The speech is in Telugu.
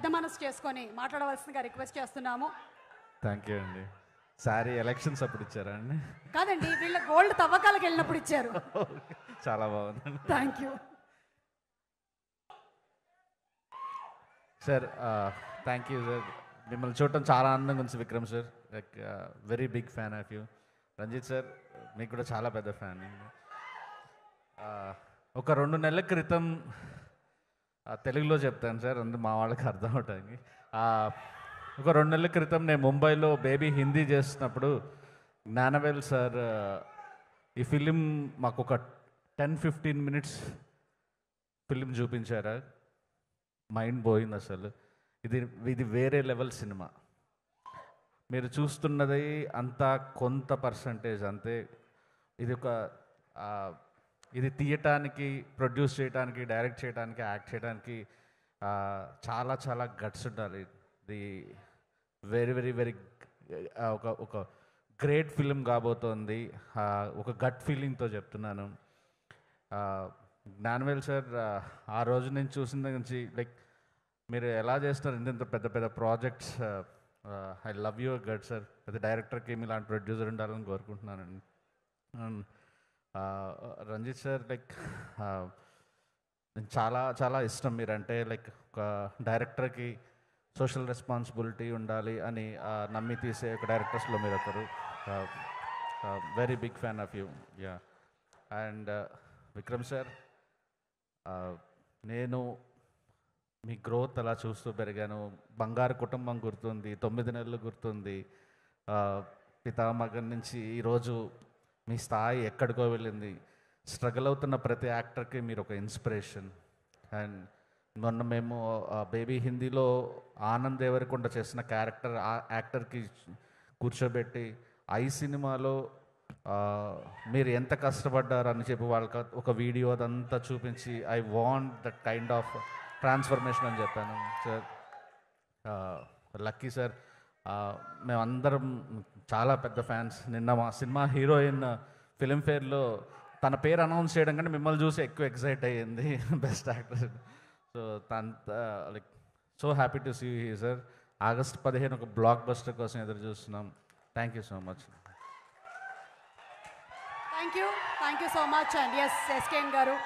పెద్ద మనసు చేసుకొని మాట్లాడవలసిందిగా రిక్వెస్ట్ చేస్తున్నాము. థ్యాంక్ యూ అండి. సారీ ఎలక్షన్స్ అప్పుడు ఇచ్చారా అండి? కాదండి, వీళ్ళ గోల్డ్ తవ్వకాలకు వెళ్ళినప్పుడు ఇచ్చారు. చాలా బాగుంది. Thank you sir. Thank you sir. మిమ్మల్ని చూడటం చాలా ఆనందంగా ఉంది Vikram sir. Like very big fan of you. Ranjith sir, మీకు కూడా చాలా పెద్ద ఫ్యాన్. ఒక 2 నెలల క్రితం, తెలుగులో చెప్తాను సార్, అందుకు మా వాళ్ళకి అర్థం అవటానికి. ఒక 2 నెలల క్రితం నేను ముంబైలో బేబీ హిందీ చేస్తున్నప్పుడు జ్ఞానవేల్ సార్ ఈ ఫిలిం మాకు ఒక 10-15 మినిట్స్ ఫిలిం చూపించారా. మైండ్ పోయింది అసలు. ఇది వేరే లెవెల్ సినిమా. మీరు చూస్తున్నది అంతా కొంత పర్సంటేజ్ అంతే. ఇది తీయటానికి, ప్రొడ్యూస్ చేయడానికి, డైరెక్ట్ చేయడానికి, యాక్ట్ చేయడానికి చాలా చాలా గట్స్ ఉండాలి. ఇది వెరీ వెరీ వెరీ ఒక గ్రేట్ ఫిలిం కాబోతోంది. ఒక గట్ ఫీలింగ్తో చెప్తున్నాను. జ్ఞానవేల్ సార్, ఆ రోజు నేను చూసిన దగ్గర నుంచి లైక్ మీరు ఎలా చేస్తారు ఇంత పెద్ద పెద్ద projects. I love your gut sir. పెద్ద డైరెక్టర్కి ఇలాంటి ప్రొడ్యూసర్ ఉండాలని కోరుకుంటున్నానండి. రంజిత్ సార్, లైక్ నేను చాలా చాలా ఇష్టం మీరంటే. లైక్ ఒక డైరెక్టర్కి సోషల్ రెస్పాన్సిబిలిటీ ఉండాలి అని నమ్మి తీసే ఒక డైరెక్టర్స్లో మీరు ఒకరు. Very big fan of you. Yeah. And Vikram sir, నేను మీ గ్రోత్ అలా చూస్తూ పెరిగాను. బంగారు కుటుంబం గుర్తుంది, 9 నెలలు గుర్తుంది. పితామహన్ నుంచి ఈరోజు మీ స్థాయి ఎక్కడికో వెళ్ళింది. స్ట్రగుల్ అవుతున్న ప్రతి యాక్టర్కి మీరు ఒక ఇన్స్పిరేషన్. అండ్ మొన్న మేము బేబీ హిందీలో ఆనంద్ దేవరకొండ చేసిన క్యారెక్టర్ యాక్టర్కి కూర్చోబెట్టి ఐ సినిమాలో మీరు ఎంత కష్టపడ్డారని చెప్పి వాళ్ళకి ఒక వీడియో అదంతా చూపించి I want that kind of transformation అని చెప్పాను సార్. లక్కీ సార్, మేమందరం చాలా పెద్ద ఫ్యాన్స్. నిన్న మా సినిమా హీరోయిన్ ఫిలింఫేర్లో తన పేరు అనౌన్స్ చేయడం కంటే మిమ్మల్ని చూసి ఎక్కువ ఎక్సైట్ అయ్యింది, best actor. So like so happy to see you sir. August 15 ఒక బ్లాక్ బస్టర్ కోసం ఎదురు చూస్తున్నాం. Thank you so much. Thank you so much. And S, SKN గారు.